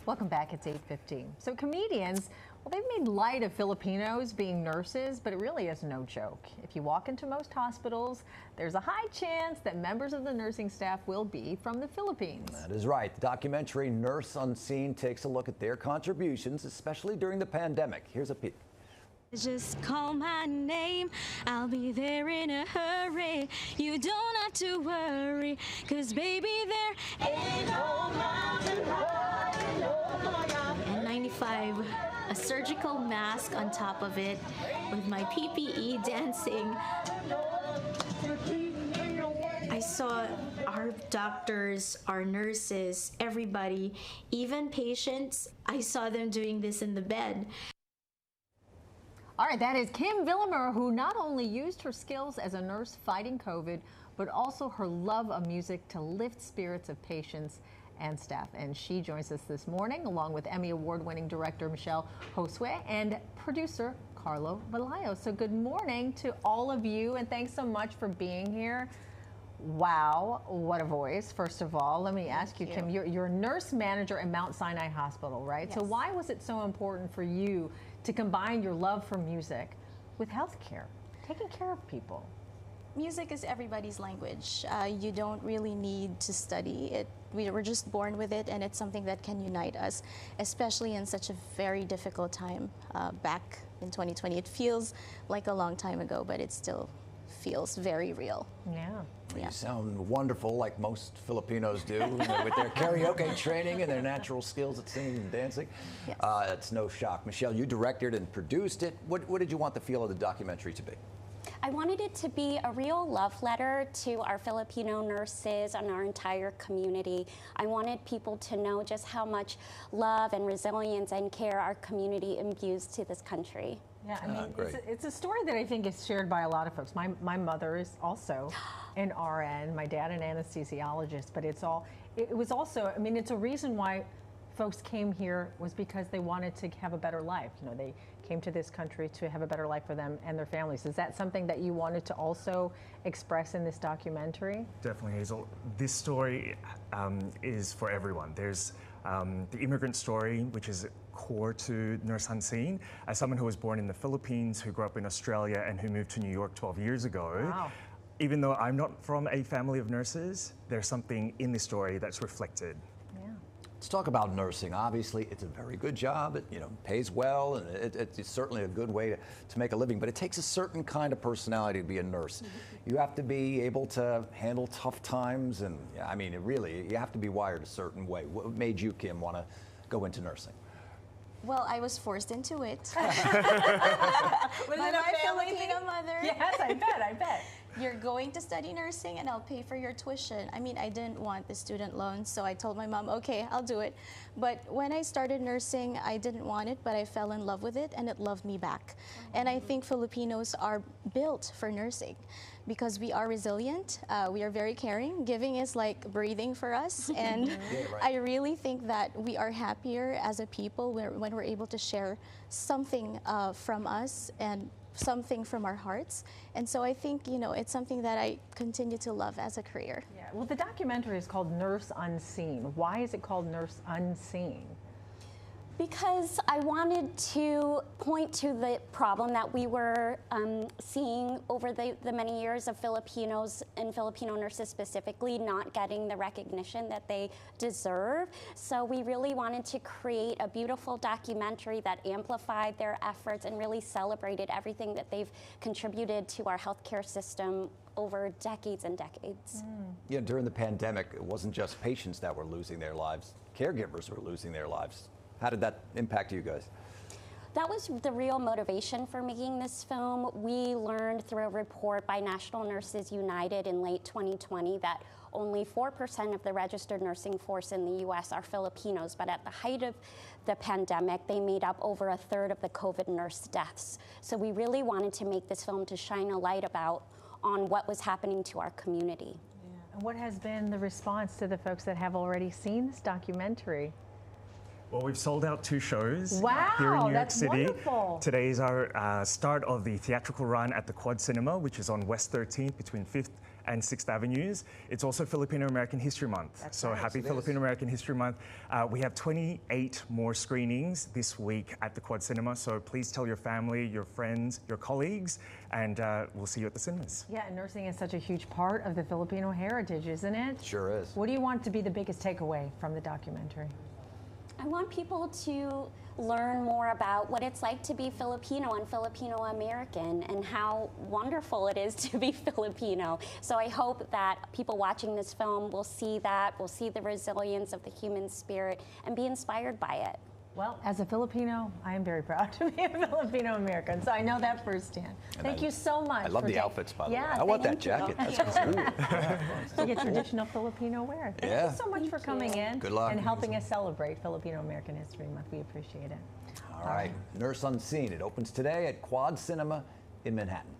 Welcome back. It's 8:15. So comedians, well, they've made light of Filipinos being nurses, but it really is no joke. If you walk into most hospitals, there's a high chance that members of the nursing staff will be from the Philippines. That is right. The documentary Nurse Unseen takes a look at their contributions, especially during the pandemic. Here's a peek. Just call my name, I'll be there in a hurry. You don't have to worry, 'cause baby there ain't no mountain high, no. N95, a surgical mask on top of it, with my PPE dancing. I saw our doctors, our nurses, everybody, even patients, I saw them doing this in the bed. All right, that is Kym Villimer, who not only used her skills as a nurse fighting COVID, but also her love of music to lift spirits of patients and staff. And she joins us this morning, along with Emmy Award-winning director Michelle Josue and producer Carlo Valayo. So good morning to all of you, and thanks so much for being here. Wow, what a voice. First of all, let me ask you, Kym, you're a nurse manager at Mount Sinai Hospital, right? Yes. So why was it so important for you to combine your love for music with healthcare, taking care of people? Music is everybody's language. You don't really need to study it. We were just born with it, and it's something that can unite us, especially in such a very difficult time back in 2020. It feels like a long time ago, but it still feels very real. Yeah. You sound wonderful, like most Filipinos do, with their karaoke training and their natural skills at singing and dancing. Yes. It's no shock. Michelle, you directed and produced it. What did you want the feel of the documentary to be? I wanted it to be a real love letter to our Filipino nurses and our entire community. I wanted people to know just how much love and resilience and care our community imbues to this country. Yeah, I mean, it's a story that I think is shared by a lot of folks. My mother is also an RN, my dad an anesthesiologist, but it was also, I mean, it's a reason why folks came here was because they wanted to have a better life. You know, they came to this country to have a better life for them and their families. Is that something that you wanted to also express in this documentary? Definitely, Hazel. This story is for everyone. There's the immigrant story, which is core to Nurse Unseen. As someone who was born in the Philippines, who grew up in Australia, and who moved to New York 12 years ago, wow. Even though I'm not from a family of nurses, there's something in this story that's reflected. Let's talk about nursing. Obviously, it's a very good job. It pays well, and it's certainly a good way to make a living. But it takes a certain kind of personality to be a nurse. You have to be able to handle tough times, and I mean, you have to be wired a certain way. What made you, Kym, want to go into nursing? Well, I was forced into it. Was it a family Filipino mother. Yes, I bet. You're going to study nursing and I'll pay for your tuition. I mean, I didn't want the student loans, so I told my mom, okay, I'll do it. But when I started nursing, I didn't want it, but I fell in love with it, and it loved me back. And I think Filipinos are built for nursing because we are resilient, we are very caring. Giving is like breathing for us, and I really think that we are happier as a people when we're able to share something from us and something from our hearts. And so I think, it's something that I continue to love as a career. Yeah. Well, the documentary is called Nurse Unseen. Why is it called Nurse Unseen? Because I wanted to point to the problem that we were seeing over the many years of Filipinos and Filipino nurses specifically not getting the recognition that they deserve. So we really wanted to create a beautiful documentary that amplified their efforts and really celebrated everything that they've contributed to our healthcare system over decades and decades. Yeah, during the pandemic, it wasn't just patients that were losing their lives. Caregivers were losing their lives. How did that impact you guys? That was the real motivation for making this film. We learned through a report by National Nurses United in late 2020 that only 4% of the registered nursing force in the U.S. are Filipinos, but at the height of the pandemic, they made up over a third of the COVID nurse deaths. So we really wanted to make this film to shine a light on what was happening to our community. Yeah. And what has been the response to the folks that have already seen this documentary? Well, we've sold out 2 shows Wow, here in New York that's City. wonderful. Today is our start of the theatrical run at the Quad Cinema, which is on West 13th between 5th and 6th Avenues. It's also Filipino American History Month. That's so right. happy Yes, it Filipino is. American History Month. We have 28 more screenings this week at the Quad Cinema. So please tell your family, your friends, your colleagues, and we'll see you at the cinemas. Yeah, and nursing is such a huge part of the Filipino heritage, isn't it? Sure is. What do you want to be the biggest takeaway from the documentary? I want people to learn more about what it's like to be Filipino and Filipino American and how wonderful it is to be Filipino. So I hope that people watching this film will see that, will see the resilience of the human spirit and be inspired by it. Well, as a Filipino, I am very proud to be a Filipino American, so I know that firsthand. Thank you so much. I love for the taking- outfits, by the way. Yeah, I want that thank you. jacket. That's cool. You get traditional Filipino wear. Thank Yeah. you so much for coming in Good luck. and helping us celebrate Filipino American History Month. We appreciate it. All right. Nurse Unseen. It opens today at Quad Cinema in Manhattan.